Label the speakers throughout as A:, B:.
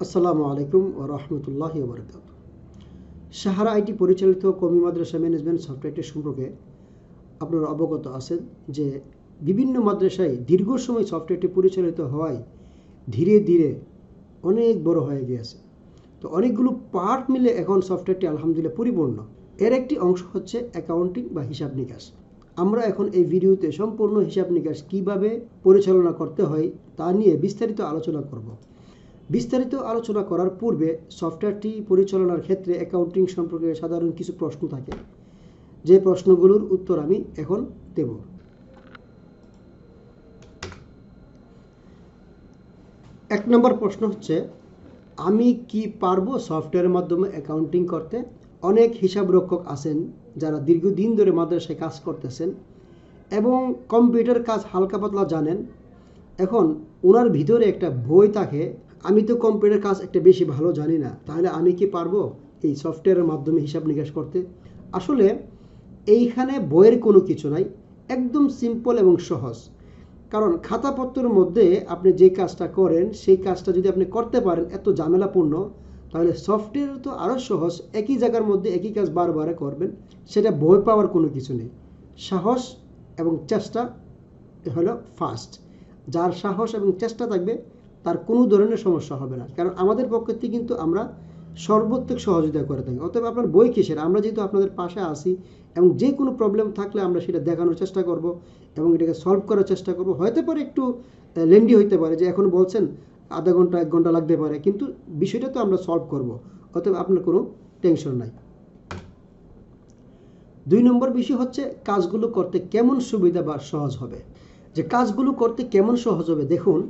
A: আসসালামু আলাইকুম ওয়া রাহমাতুল্লাহি ওয়া বারাকাতুহু। সাহারা আইটি পরিচালিত কওমি মাদ্রাসা ম্যানেজমেন্ট সফটওয়্যারটি সম্পর্কে আপনারা অবগত আছেন যে বিভিন্ন মাদ্রাসায় দীর্ঘ সময় সফটওয়্যারটি পরিচালিত হওয়ায় ধীরে ধীরে অনেক বড় হয়ে গিয়েছে। তো অনেকগুলো পার্ট মিলে এখন সফটওয়্যারটি আলহামদুলিল্লাহ পরিপূর্ণ। এর একটি অংশ হচ্ছে অ্যাকাউন্টিং বা হিসাব নিকাশ। আমরা এখন এই ভিডিওতে সম্পূর্ণ হিসাব নিকাশ কীভাবে পরিচালনা করতে হয় তা নিয়ে বিস্তারিত আলোচনা করব। বিস্তারিত আলোচনা করার পূর্বে সফটওয়্যারটি পরিচালনার ক্ষেত্রে অ্যাকাউন্টিং সম্পর্কে সাধারণ কিছু প্রশ্ন থাকে, যে প্রশ্নগুলোর উত্তর আমি এখন দেব। এক নম্বর প্রশ্ন হচ্ছে, আমি কি পারবো সফটওয়্যারের মাধ্যমে অ্যাকাউন্টিং করতে? অনেক হিসাবরক্ষক আছেন যারা দীর্ঘদিন ধরে মাদ্রাসায় কাজ করতেছেন এবং কম্পিউটার কাজ হালকা পাতলা জানেন। এখন ওনার ভিতরে একটা ভয় থাকে, আমি তো কম্পিউটার কাজ একটা বেশি ভালো জানি না, তাহলে আমি কি পারবো এই সফটওয়্যারের মাধ্যমে হিসাব নিকাশ করতে? আসলে এইখানে বইয়ের কোনো কিছু নাই, একদম সিম্পল এবং সহজ। কারণ খাতাপত্রের মধ্যে আপনি যে কাজটা করেন সেই কাজটা যদি আপনি করতে পারেন এত ঝামেলাপূর্ণ, তাহলে সফটওয়্যার তো আরও সহজ। একই জায়গার মধ্যে একই কাজ বারবার করবেন, সেটা বই পাওয়ার কোনো কিছু নেই। সাহস এবং চেষ্টা হলো ফার্স্ট। যার সাহস এবং চেষ্টা থাকবে তার কোনো ধরনের সমস্যা হবে না, কারণ আমাদের পক্ষ থেকে কিন্তু আমরা সর্বোত্তক সহযোগিতা করে থাকি। অতএব আপনার বই কিসের, আমরা যেহেতু আপনাদের পাশে আসি এবং যে কোনো প্রবলেম থাকলে আমরা সেটা দেখানোর চেষ্টা করব এবং এটাকে সলভ করার চেষ্টা করব। হয়তো পারে একটু লেন্দি হইতে পারে, যে এখন বলছেন আধা ঘন্টা 1 ঘন্টা লাগতে পারে, কিন্তু বিষয়টা তো আমরা সলভ করব। অতএব আপনার কোনো টেনশন নাই। 2 নম্বর বিষয় হচ্ছে কাজগুলো করতে কেমন সুবিধা বা সহজ হবে। যে কাজগুলো করতে কেমন সহজ হবে, দেখুন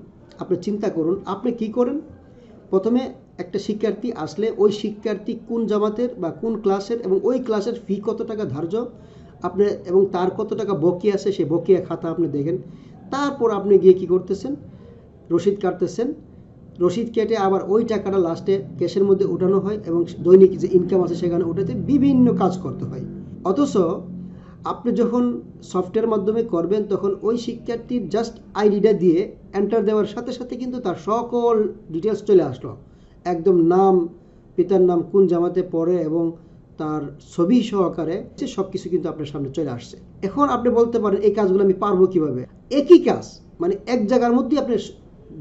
A: আপনি চিন্তা করুন, আপনি কি করেন। প্রথমে একটা শিক্ষার্থী আসলে ওই শিক্ষার্থী কোন জামাতের বা কোন ক্লাসের এবং ওই ক্লাসের ফি কত টাকা ধার্য আপনি, এবং তার কত টাকা বকেয়া আছে সেই বকেয়া খাতা আপনি দেখেন। তারপর আপনি গিয়ে কি করতেছেন, রসিদ কাটতেছেন। রসিদ কেটে আবার ওই টাকাটা লাস্টে ক্যাশের মধ্যে উঠানো হয় এবং দৈনিক যে ইনকাম আছে সেখানে উঠাতে বিভিন্ন কাজ করতে হয়। অথচ আপনি যখন সফটওয়্যার মাধ্যমে করবেন তখন ওই শিক্ষার্থীর জাস্ট আইডিটা দিয়ে এন্টার দেওয়ার সাথে সাথে কিন্তু তার সকল ডিটেলস চলে আসলো, একদম নাম, পিতার নাম, কোন জামাতে পড়ে এবং তার ছবি সহকারে সব কিছু কিন্তু আপনার সামনে চলে আসছে। এখন আপনি বলতে পারেন এই কাজগুলো আমি পারবো কিভাবে। একই কাজ, মানে এক জায়গার মধ্যে আপনি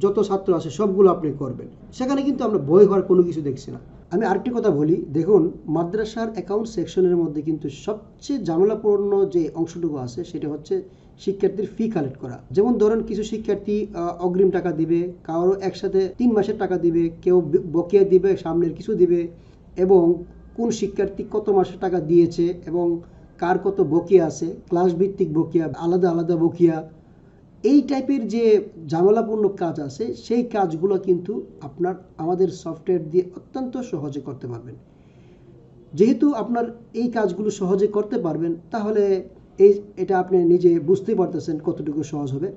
A: যত ছাত্র আছে সবগুলো আপনি করবেন, সেখানে কিন্তু আমরা বই হওয়ার কোনো কিছু দেখছি না। আমি আরেকটি কথা বলি, দেখুন মাদ্রাসার অ্যাকাউন্ট সেকশনের মধ্যে কিন্তু সবচেয়ে ঝামেলাপূর্ণ যে অংশটুকু আছে সেটা হচ্ছে শিক্ষার্থীর ফি কালেক্ট করা। যেমন ধরেন কিছু শিক্ষার্থী অগ্রিম টাকা দিবে, কারো একসাথে 3 মাসের টাকা দিবে, কেউ বকেয়া দিবে, সামনের কিছু দিবে, এবং কোন শিক্ষার্থী কত মাসের টাকা দিয়েছে এবং কার কত বকেয়া আছে, ক্লাস ভিত্তিক বকেয়া, আলাদা আলাদা বকেয়া, এই টাইপের যে ঝামেলাপূর্ণ কাজ আছে সেই কাজগুলো কিন্তু আপনার আমাদের সফটওয়্যার দিয়ে অত্যন্ত সহজে করতে পারবেন। যেহেতু আপনার এই কাজগুলো সহজে করতে পারবেন, তাহলে এটা আপনি নিজে বুঝতেই পারতেছেন কতটুকু সহজ হবে।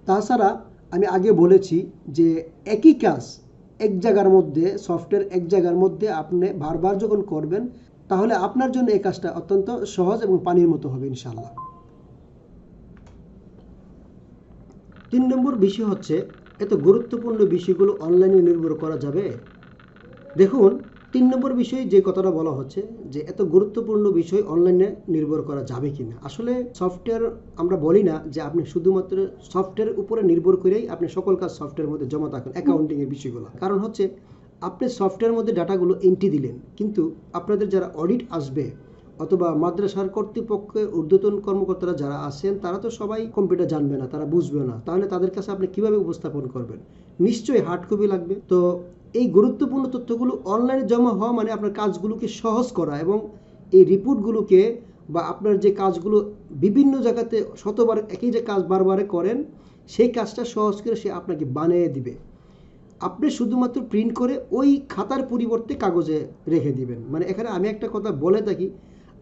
A: তাছাড়া আমি আগে বলেছি যে একই কাজ এক জায়গার মধ্যে, সফটওয়্যার এক জায়গার মধ্যে আপনি বারবার যখন করবেন তাহলে আপনার জন্য এই কাজটা অত্যন্ত সহজ এবং পানির মতো হবে ইনশাআল্লাহ। 3 নম্বর বিষয় হচ্ছে, এত গুরুত্বপূর্ণ বিষয়গুলো অনলাইনে নির্ভর করা যাবে। দেখুন 3 নম্বর বিষয় যে কথাটা বলা হচ্ছে যে এত গুরুত্বপূর্ণ বিষয় অনলাইনে নির্ভর করা যাবে কিনা। আসলে সফটওয়্যার আমরা বলি না যে আপনি শুধুমাত্র সফটওয়্যারের উপরে নির্ভর করেই আপনি সকল কাজ সফটওয়্যারের মধ্যে জমা থাকুন, অ্যাকাউন্টিংয়ের বিষয়গুলো। কারণ হচ্ছে আপনি সফটওয়্যারের মধ্যে ডাটাগুলো এন্ট্রি দিলেন, কিন্তু আপনাদের যারা অডিট আসবে অথবা মাদ্রাসার কর্তৃপক্ষের ঊর্ধ্বতন কর্মকর্তারা যারা আছেন তারা তো সবাই কম্পিউটার জানবে না, তারা বুঝবে না, তাহলে তাদের কাছে আপনি কিভাবে উপস্থাপন করবেন? নিশ্চয়ই হার্ড কপি লাগবে। তো এই গুরুত্বপূর্ণ তথ্যগুলো অনলাইনে জমা হওয়া মানে আপনার কাজগুলোকে সহজ করা, এবং এই রিপোর্টগুলোকে বা আপনার যে কাজগুলো বিভিন্ন জায়গাতে শতবার একই যে কাজ বারবার করেন সেই কাজটা সহজ করে সে আপনাকে বানিয়ে দিবে। আপনি শুধুমাত্র প্রিন্ট করে ওই খাতার পরিবর্তে কাগজে রেখে দিবেন। মানে এখানে আমি একটা কথা বলে থাকি,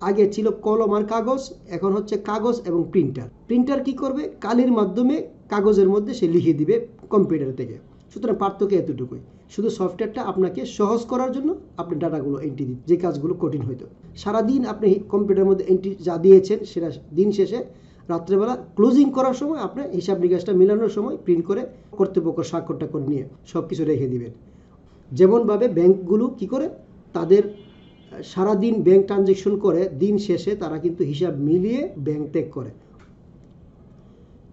A: আগে ছিল কলম আর কাগজ, এখন হচ্ছে কাগজ এবং প্রিন্টার। প্রিন্টার কি করবে, কালির মাধ্যমে কাগজের মধ্যে সে লিখে দিবে কম্পিউটার থেকে। সুতরাং পার্থক্য এতটুকুই, শুধু সফটওয়্যারটা আপনাকে সহজ করার জন্য আপনি ডাটাগুলো এন্ট্রি দিন, যে কাজগুলো কঠিন হইতো। সারাদিন আপনি কম্পিউটারের মধ্যে এন্ট্রি যা দিয়েছেন সেটা দিন শেষে রাত্রেবেলা ক্লোজিং করার সময় আপনি হিসাব নিকাশটা মেলানোর সময় প্রিন্ট করে কর্তৃপক্ষ স্বাক্ষরটা করে নিয়ে সব কিছু রেখে দিবেন। যেমনভাবে ব্যাংকগুলো কি করে তাদের সারাদিন ব্যাংক ট্রানজ্যাকশন করে, দিন শেষে তারা কিন্তু হিসাব মিলিয়ে ব্যাংক ত্যাগ করে।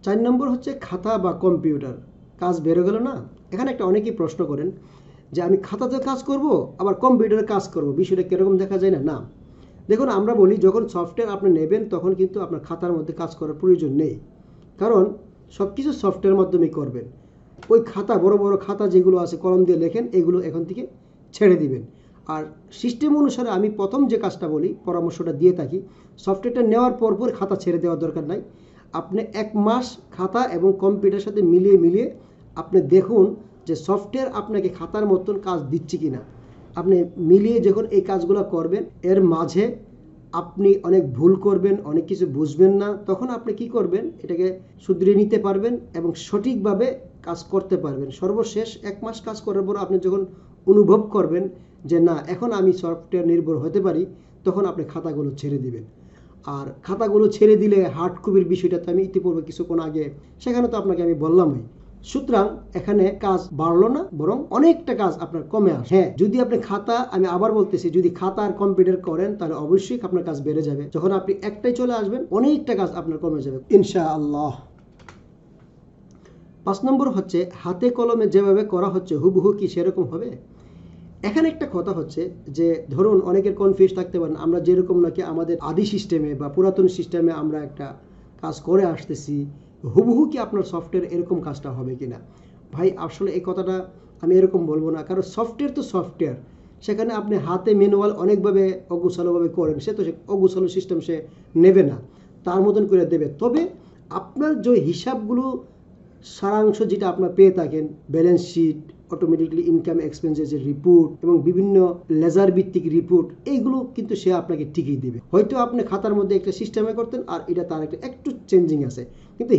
A: 4 নম্বর হচ্ছে খাতা বা কম্পিউটার। কাজ বেরো গেল না? এখানে একটা অনেকেই প্রশ্ন করেন যে আমি খাতাতে কাজ করব আবার কম্পিউটারে কাজ করব, বিষয়টা কীরকম দেখা যায় না? না, দেখুন আমরা বলি যখন সফটওয়্যার আপনি নেবেন তখন কিন্তু আপনার খাতার মধ্যে কাজ করার প্রয়োজন নেই, কারণ সব কিছু সফটওয়্যারের মাধ্যমেই করবেন। ওই খাতা, বড় বড় খাতা যেগুলো আছে কলম দিয়ে লেখেন, এগুলো এখন থেকে ছেড়ে দিবেন। আর সিস্টেম অনুসারে আমি প্রথম যে কাজটা বলি, পরামর্শটা দিয়ে থাকি, সফটওয়্যারটা নেওয়ার পর খাতা ছেড়ে দেওয়ার দরকার নাই। আপনি 1 মাস খাতা এবং কম্পিউটারের সাথে মিলিয়ে আপনি দেখুন যে সফটওয়্যার আপনাকে খাতার মতন কাজ দিচ্ছে কিনা। আপনি মিলিয়ে যখন এই কাজগুলো করবেন, এর মাঝে আপনি অনেক ভুল করবেন, অনেক কিছু বুঝবেন না, তখন আপনি কি করবেন, এটাকে শুধরিয়ে নিতে পারবেন এবং সঠিকভাবে কাজ করতে পারবেন। সর্বশেষ 1 মাস কাজ করার পর আপনি যখন অনুভব করবেন যে না এখন আমি সফটওয়্যার নির্ভর হতে পারি, তখন আপনি খাতাগুলো ছেড়ে দিবেন। আর খাতাগুলো ছেড়ে দিলে হার্ড কপির বিষয়টা তো আমি ইতিপূর্বে কিছুক্ষণ আগে সেখানে তো আপনাকে আমি বললামই। সুতরাং এখানে কাজ বাড়লো না, বরং অনেকটা কাজ আপনার কমে আসে। হ্যাঁ, যদি আপনি খাতা, আমি আবার বলতেছি, যদি খাতা আর কম্পিউটার করেন তাহলে অবশ্যই আপনার কাজ বেড়ে যাবে। যখন আপনি একটাই চলে আসবেন অনেকটা কাজ আপনার কমে যাবে ইনশাআল্লাহ। 5 নম্বর হচ্ছে হাতে কলমে যেভাবে করা হচ্ছে হুবহু কি সেরকম হবে? এখানে একটা কথা হচ্ছে যে ধরুন অনেকের কনফিউজ থাকতে পারেন, আমরা যেরকম নাকি আমাদের আদি সিস্টেমে বা পুরাতন সিস্টেমে আমরা একটা কাজ করে আসতেছি, হুবহু কি আপনার সফটওয়্যার এরকম কাজটা হবে কিনা? ভাই আসলে এই কথাটা আমি এরকম বলবো না, কারণ সফটওয়্যার তো সফটওয়্যার, সেখানে আপনি হাতে ম্যানুয়াল অনেকভাবে অগোছালোভাবে করেন, সে তো অগোছালো সিস্টেম সে নেবে না, তার মতন করে দেবে। তবে আপনার যে হিসাবগুলো সারাংশ যেটা আপনার পেয়ে থাকেন, ব্যালেন্স শিট, অটোমেটিকলি ইনকাম এক্সপেন্সেসের রিপোর্ট এবং বিভিন্ন লেজার ভিত্তিক রিপোর্ট, এইগুলো কিন্তু সে আপনাকে ঠিকই দিবে। হয়তো আপনি খাতার মধ্যে একটা সিস্টেমে করতেন আর এটা তার একটু চেঞ্জিং আছে, কিন্তু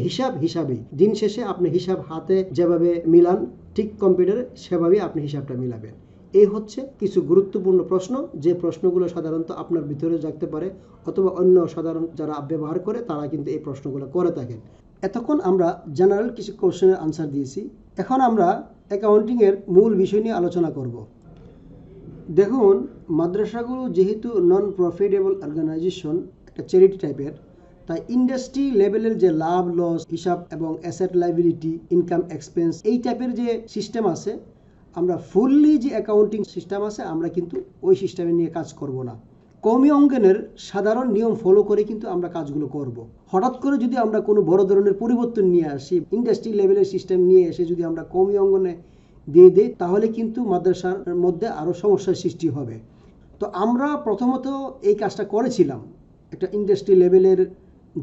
A: হিসাবেই দিন শেষে আপনি হিসাব হাতে যেভাবে মিলান, ঠিক কম্পিউটারে সেভাবেই আপনি হিসাবটা মিলাবেন। এই হচ্ছে কিছু গুরুত্বপূর্ণ প্রশ্ন, যে প্রশ্নগুলো সাধারণত আপনার ভিতরে জাগতে পারে অথবা অন্য সাধারণ যারা ব্যবহার করে তারা কিন্তু এই প্রশ্নগুলো করে থাকেন। এতক্ষণ আমরা জেনারেল কিছু কোশ্চেনের আনসার দিয়েছি, এখন আমরা অ্যাকাউন্টিংয়ের মূল বিষয় নিয়ে আলোচনা করব। দেখুন, মাদ্রাসাগুলো যেহেতু নন প্রফিটেবল অর্গানাইজেশন, একটা চ্যারিটি টাইপের, তাই ইন্ডাস্ট্রি লেভেলের যে লাভ লস হিসাব এবং অ্যাসেট লাইবিলিটি, ইনকাম এক্সপেন্স, এই টাইপের যে সিস্টেম আছে, আমরা ফুললি যে অ্যাকাউন্টিং সিস্টেম আছে আমরা কিন্তু ওই সিস্টেমে নিয়ে কাজ করব না। কওমি অঙ্গনের সাধারণ নিয়ম ফলো করে কিন্তু আমরা কাজগুলো করব। হঠাৎ করে যদি আমরা কোনো বড় ধরনের পরিবর্তন নিয়ে আসি, ইন্ডাস্ট্রি লেভেলের সিস্টেম নিয়ে এসে যদি আমরা কওমি অঙ্গনে দিয়ে দিই, তাহলে কিন্তু মাদ্রাসার মধ্যে আরও সমস্যার সৃষ্টি হবে। তো আমরা প্রথমত এই কাজটা করেছিলাম, একটা ইন্ডাস্ট্রি লেভেলের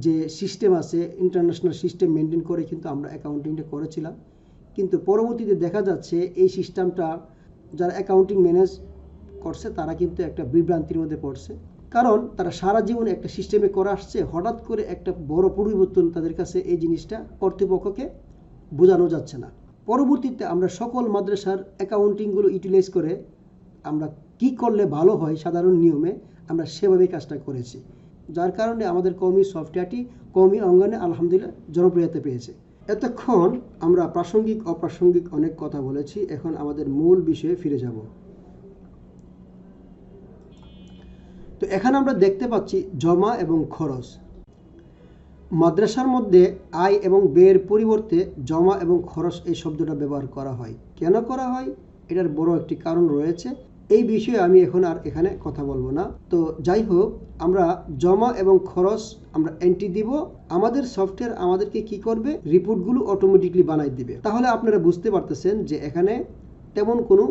A: যে সিস্টেম আছে, ইন্টারন্যাশনাল সিস্টেম মেনটেন করে কিন্তু আমরা অ্যাকাউন্টিংটা করেছিলাম। কিন্তু পরবর্তীতে দেখা যাচ্ছে এই সিস্টেমটা যারা অ্যাকাউন্টিং ম্যানেজ করছে তারা কিন্তু একটা বিভ্রান্তির মধ্যে পড়ছে, কারণ তারা সারা জীবন একটা সিস্টেমে করে আসছে, হঠাৎ করে একটা বড় পরিবর্তন তাদের কাছে এই জিনিসটা কর্তৃপক্ষকে বোঝানো যাচ্ছে না। পরবর্তীতে আমরা সকল মাদ্রাসার অ্যাকাউন্টিংগুলো ইউটিলাইজ করে আমরা কি করলে ভালো হয় সাধারণ নিয়মে আমরা সেভাবেই কাজটা করেছি, যার কারণে আমাদের কওমি সফটওয়্যারটি কওমি অঙ্গনে আলহামদুলিল্লাহ জনপ্রিয়তা পেয়েছে। এতক্ষণ আমরা প্রাসঙ্গিক অপ্রাসঙ্গিক অনেক কথা বলেছি, এখন আমাদের মূল বিষয়ে ফিরে যাব। তো এখানে আমরা দেখতে পাচ্ছি জমা এবং খরচ। মাদ্রাসার মধ্যে আয় এবং ব্যয়ের পরিবর্তে জমা এবং খরচ এই শব্দটা ব্যবহার করা হয়। কেন করা হয়, এটার বড় একটি কারণ রয়েছে, এই বিষয়ে আমি এখন আর এখানে কথা বলবো না। তো যাই হোক, আমরা জমা এবং খরচ আমরা এন্ট্রি দিব, আমাদের সফটওয়্যার আমাদেরকে কি করবে, রিপোর্টগুলো অটোমেটিকলি বানাই দিবে। তাহলে আপনারা বুঝতে পারতেছেন যে এখানে তেমন কোনো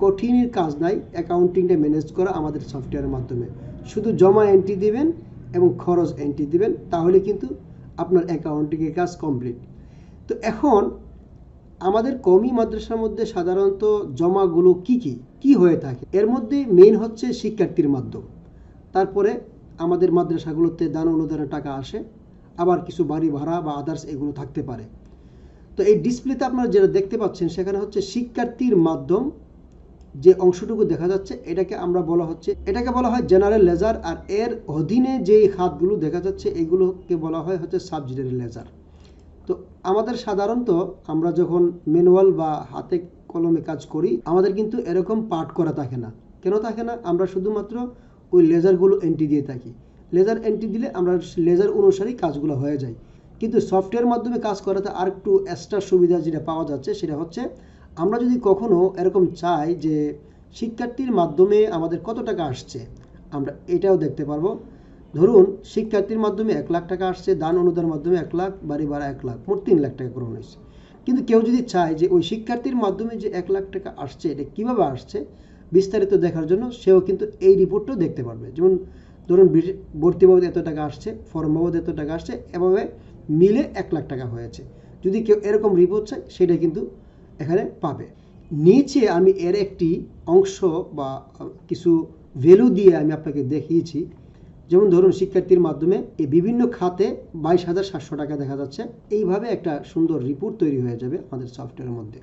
A: কঠিনের কাজ নাই অ্যাকাউন্টিংটা ম্যানেজ করা আমাদের সফটওয়্যারের মাধ্যমে। শুধু জমা এন্ট্রি দিবেন এবং খরচ এন্ট্রি দিবেন, তাহলে কিন্তু আপনার অ্যাকাউন্টিংয়ের কাজ কমপ্লিট। তো এখন আমাদের কওমি মাদ্রাসার মধ্যে সাধারণত জমাগুলো কি হয়ে থাকে, এর মধ্যে মেইন হচ্ছে শিক্ষার্থীর মাধ্যম, তারপরে আমাদের মাদ্রাসাগুলোতে দান অনুদানের টাকা আসে, আবার কিছু বাড়ি ভাড়া বা আদার্স এগুলো থাকতে পারে। তো এই ডিসপ্লেতে আপনারা যেটা দেখতে পাচ্ছেন সেখানে হচ্ছে শিক্ষার্থীর মাধ্যম, যে অংশটুকু দেখা যাচ্ছে এটাকে বলা হয় জেনারেল লেজার, আর এর অধীনে যে খাতগুলো দেখা যাচ্ছে এগুলোকে বলা হয় হচ্ছে সাবসিডিয়ারি লেজার। তো আমাদের সাধারণত আমরা যখন ম্যানুয়াল বা হাতে কলমে কাজ করি, আমাদের কিন্তু এরকম পার্ট করা থাকে না। কেন থাকে না? আমরা শুধুমাত্র ওই লেজারগুলো এন্ট্রি দিয়ে থাকি। লেজার এন্ট্রি দিলে আমরা লেজার অনুসারেই কাজগুলো হয়ে যায়। কিন্তু সফটওয়্যার মাধ্যমে কাজ করাতে আর একটু এক্সট্রা সুবিধা যেটা পাওয়া যাচ্ছে সেটা হচ্ছে, আমরা যদি কখনো এরকম চাই যে শিক্ষার্থীর মাধ্যমে আমাদের কত টাকা আসছে, আমরা এটাও দেখতে পারবো। ধরুন শিক্ষার্থীর মাধ্যমে 1 লাখ টাকা আসছে, দান অনুদানের মাধ্যমে 1 লাখ, বাড়ি ভাড়া 1 লাখ, মোট 3 লাখ টাকা গ্রহণ হয়েছে। কিন্তু কেউ যদি চায় যে ওই শিক্ষার্থীর মাধ্যমে যে 1 লাখ টাকা আসছে এটা কিভাবে আসছে বিস্তারিত দেখার জন্য, সেও কিন্তু এই রিপোর্টটাও দেখতে পারবে। যেমন ধরুন ভর্তি বাবদ এত টাকা আসছে, ফর্ম বাবদ এত টাকা আসছে, এভাবে মিলে 1 লাখ টাকা হয়েছে। যদি কেউ এরকম রিপোর্ট চায় সেটা কিন্তু এখানে পাবে। নিচে আমি এর একটি অংশ বা কিছু ভ্যালু দিয়ে আমি আপনাকে দেখিয়েছি। যেমন ধরুন শিক্ষার্থীর মাধ্যমে এই বিভিন্ন খাতে 22,700 টাকা দেখা যাচ্ছে। এইভাবে একটা সুন্দর রিপোর্ট তৈরি হয়ে যাবে আমাদের সফটওয়্যারের মধ্যে।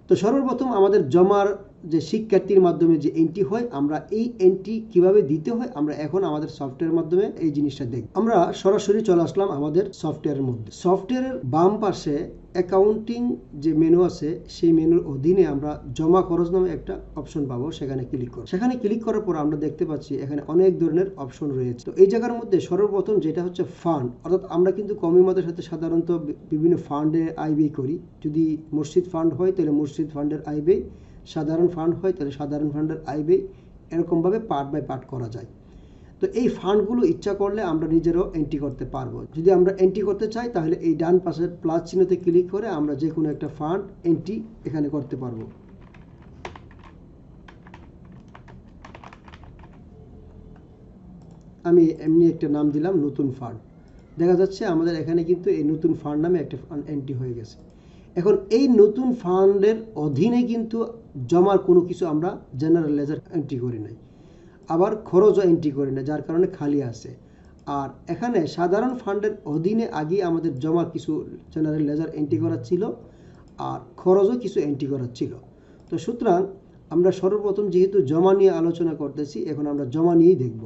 A: তো সর্বপ্রথম আমাদের জমার যে শিক্ষার্থীর মাধ্যমে যে এন্ট্রি হয়, আমরা এই এন্ট্রি কিভাবে দিতে হয় আমরা এখন আমাদের সফটওয়্যারের মাধ্যমে এই জিনিসটা দেখব। আমরা সরাসরি চলে আসলাম আমাদের সফটওয়্যারের মধ্যে। সফটওয়্যারের বাম পাশে অ্যাকাউন্টিং যে মেনু আছে, সেই মেনুর অধীনে আমরা জমা খরচ নামে একটা অপশন পাবো, সেখানে ক্লিক করব। সেখানে ক্লিক করার পর আমরা দেখতে পাচ্ছি এখানে অনেক ধরনের অপশন রয়েছে। তো এই জায়গার মধ্যে সর্বপ্রথম যেটা হচ্ছে ফান্ড, অর্থাৎ আমরা কিন্তু কমিমাদের সাথে সাধারণত বিভিন্ন ফান্ডে আয় ব্যয় করি। যদি মসজিদ ফান্ড হয় তাহলে মসজিদ ফান্ডের আয় ব্যয়, সাধারণ ফান্ড হয় তাহলে সাধারণ ফান্ডের আয় ব্যয়, এরকমভাবে পার্ট বাই পার্ট করা যায়। তো এই ফান্ডগুলো ইচ্ছা করলে আমরা নিজেরাও এন্ট্রি করতে পারবো। যদি আমরা এন্ট্রি করতে চাই তাহলে এই ডান পাশের প্লাস চিহ্নতে ক্লিক করে আমরা যে কোনো একটা ফান্ড এন্ট্রি এখানে করতে পারবো। আমি এমনি একটা নাম দিলাম নতুন ফান্ড। দেখা যাচ্ছে আমাদের এখানে কিন্তু এই নতুন ফান্ড নামে একটা ফান্ড এন্ট্রি হয়ে গেছে। এখন এই নতুন ফান্ডের অধীনে কিন্তু জমার কোনো কিছু আমরা জেনারেল লেজার এন্ট্রি করি নাই, আবার খরচও এন্ট্রি করি না, যার কারণে খালি আছে। আর এখানে সাধারণ ফান্ডের অধীনে আগে আমাদের জমা কিছু জেনারেল লেজার এন্ট্রি করা ছিল আর খরচও কিছু এন্ট্রি করা ছিল। তো সুতরাং আমরা সর্বপ্রথম যেহেতু জমা নিয়ে আলোচনা করতেছি, এখন আমরা জমা নিয়েই দেখব।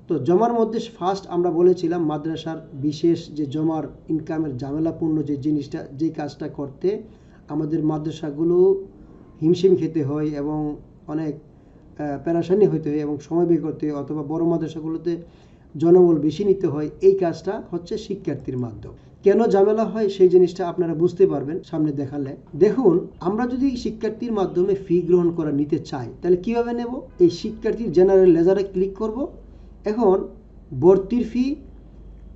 A: তো জমার মধ্যে ফার্স্ট আমরা বলেছিলাম মাদ্রাসার বিশেষ যে জমার ইনকামের ঝামেলাপূর্ণ যে জিনিসটা, যে কাজটা করতে আমাদের মাদ্রাসাগুলো হিমশিম খেতে হয় এবং অনেক পেরেশানি হইতে হয় এবং সময় বের করতে হয়, অথবা বড় মাদ্রাসাগুলোতে জনবল বেশি নিতে হয়। এই কাজটা হচ্ছে শিক্ষার্থীর মাধ্যম। কেন ঝামেলা হয় সেই জিনিসটা আপনারা বুঝতে পারবেন সামনে দেখালে। দেখুন, আমরা যদি শিক্ষার্থীর মাধ্যমে ফি গ্রহণ করা নিতে চাই তাহলে কিভাবে নেব? এই শিক্ষার্থীর জেনারেল লেজারে ক্লিক করব। এখন ভর্তির ফি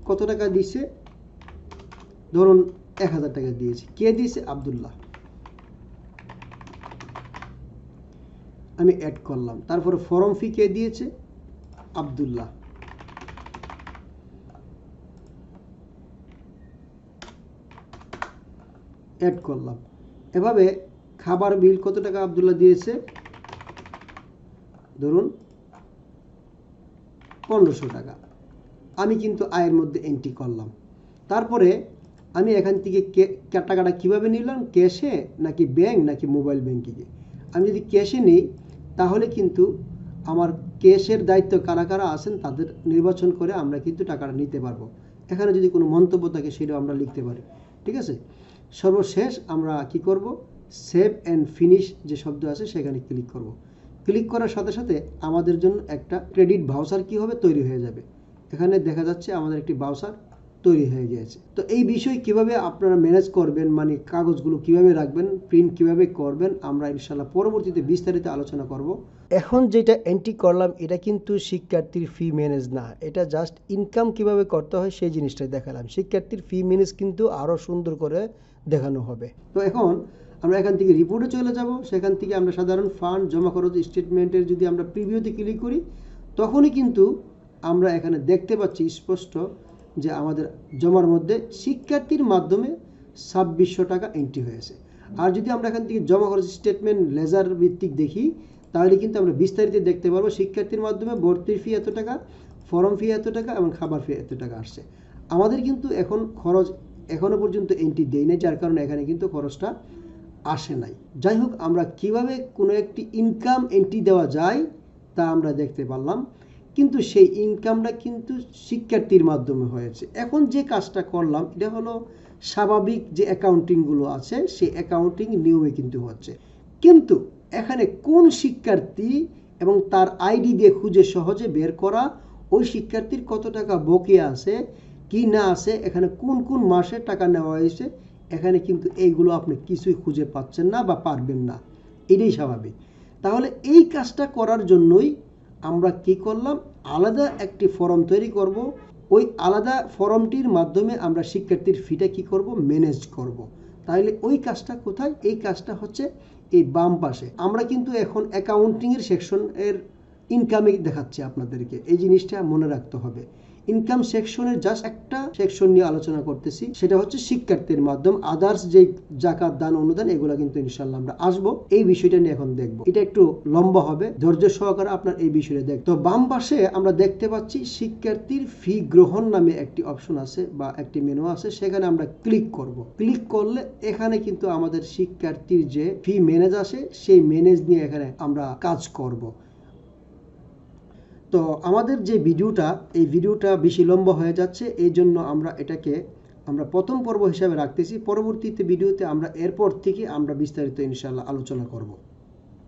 A: কত টাকা দিয়েছে? ধরুন 1000 টাকা দিয়েছে। কে দিয়েছে? আব্দুল্লাহ। আমি অ্যাড করলাম। তারপরে ফর্ম ফি কে দিয়েছে? আব্দুল্লাহ। অ্যাড করলাম। এভাবে খাবার বিল কত টাকা আব্দুল্লাহ দিয়েছে? ধরুন 1500 টাকা। আমি কিন্তু আয়ের মধ্যে এন্ট্রি করলাম। তারপরে আমি এখান থেকে টাকাটা কিভাবে নিলাম? ক্যাশে নাকি ব্যাংক নাকি মোবাইল ব্যাংকিংয়ে? আমি যদি ক্যাশে নিই তাহলে কিন্তু আমার ক্যাশের দায়িত্ব কারা কারা আছেন তাদের নির্বাচন করে আমরা কিন্তু টাকাটা নিতে পারবো। এখানে যদি কোনো মন্তব্য থাকে সেটাও আমরা লিখতে পারি। ঠিক আছে? সর্বশেষ আমরা কি করব? সেভ অ্যান্ড ফিনিশ যে শব্দ আছে সেখানে ক্লিক করব। ক্লিক করার সাথে সাথে আমাদের জন্য একটা ক্রেডিট ভাউচার কি হবে? তৈরি হয়ে যাবে। এখানে দেখা যাচ্ছে আমাদের একটি ভাউচার তৈরি হয়ে গিয়েছে। তো এই বিষয় কিভাবে আপনারা ম্যানেজ করবেন, মানে কাগজগুলো কিভাবে রাখবেন, প্রিন্ট কিভাবে করবেন, আমরা ইনশাআল্লাহ পরবর্তীতে বিস্তারিত আলোচনা করব। এখন যেটা এন্ট্রি করলাম এটা কিন্তু শিক্ষার্থীর ফি ম্যানেজ না, এটা জাস্ট ইনকাম কিভাবে করতে হয় সেই জিনিসটাই দেখালাম। শিক্ষার্থীর ফি ম্যানেজ কিন্তু আরো সুন্দর করে দেখানো হবে। তো এখন আমরা এখান থেকে রিপোর্টে চলে যাব। সেখান থেকে আমরা সাধারণ ফান্ড জমা খরচ স্টেটমেন্টের যদি আমরা প্রিভিউতে ক্লিক করি তখনই কিন্তু আমরা এখানে দেখতে পাচ্ছি স্পষ্ট যে আমাদের জমার মধ্যে শিক্ষার্থীর মাধ্যমে 2600 টাকা এন্ট্রি হয়েছে। আর যদি আমরা এখান থেকে জমা খরচ স্টেটমেন্ট লেজার ভিত্তিক দেখি তাহলে কিন্তু আমরা বিস্তারিত দেখতে পারবো শিক্ষার্থীর মাধ্যমে ভর্তির ফি এত টাকা, ফর্ম ফি এত টাকা এবং খাবার ফি এত টাকা আসছে। আমাদের কিন্তু এখন খরচ এখনো পর্যন্ত এন্ট্রি দেই নাই, যার কারণে এখানে কিন্তু খরচটা আসে নাই। যাই হোক, আমরা কিভাবে কোনো একটি ইনকাম এন্ট্রি দেওয়া যায় তা আমরা দেখতে পারলাম, কিন্তু সেই ইনকামটা কিন্তু শিক্ষার্থীর মাধ্যমে হয়েছে। এখন যে কাজটা করলাম এটা হলো স্বাভাবিক যে অ্যাকাউন্টিংগুলো আছে সেই অ্যাকাউন্টিং নিয়মে কিন্তু হচ্ছে। কিন্তু এখানে কোন শিক্ষার্থী এবং তার আইডি দিয়ে খুঁজে সহজে বের করা, ওই শিক্ষার্থীর কত টাকা বকেয়া আছে কি না আছে, এখানে কোন কোন মাসে টাকা নেওয়া হয়েছে, এখানে কিন্তু এইগুলো আপনি কিছুই খুঁজে পাচ্ছেন না বা পারবেন না, এটাই স্বাভাবিক। তাহলে এই কাজটা করার জন্যই আমরা কি করলাম, আলাদা একটি ফর্ম তৈরি করব। ওই আলাদা ফর্মটির মাধ্যমে আমরা শিক্ষার্থীর ফিটা কি করব, ম্যানেজ করব। তাহলে ওই কাজটা কোথায়, এই কাজটা হচ্ছে এই বাম পাশে। আমরা কিন্তু এখন অ্যাকাউন্টিং এর সেকশন এর ইনকামে দেখাচ্ছি আপনাদেরকে, এই জিনিসটা মনে রাখতে হবে। ইনকাম সেকশনের জাস্ট একটা সেকশন নিয়ে আলোচনা করতেছি, সেটা হচ্ছে শিক্ষার্থীর মাধ্যম। আদার্স যে জাকাত দান অনুদান এগুলো কিন্তু ইনশাল্লাহ আমরা আসবো, এই বিষয়টা নিয়ে এখন দেখবো। এটা একটু লম্বা হবে, ধৈর্য সহকারে আপনার এই বিষয়টা দেখ। তো বাম পাশে আমরা দেখতে পাচ্ছি শিক্ষার্থীর ফি গ্রহণ নামে একটি অপশন আছে বা একটি মেনু আছে, সেখানে আমরা ক্লিক করব। ক্লিক করলে এখানে কিন্তু আমাদের শিক্ষার্থীর যে ফি ম্যানেজ আসে, সেই ম্যানেজ নিয়ে এখানে আমরা কাজ করব। তো আমাদের যে ভিডিওটা, এই ভিডিওটা বেশি লম্বা হয়ে যাচ্ছে, এই জন্য আমরা এটাকে প্রথম পর্ব হিসাবে রাখতেছি। পরবর্তীতে ভিডিওতে আমরা এরপর থেকে আমরা বিস্তারিত ইনশাআল্লাহ আলোচনা করব।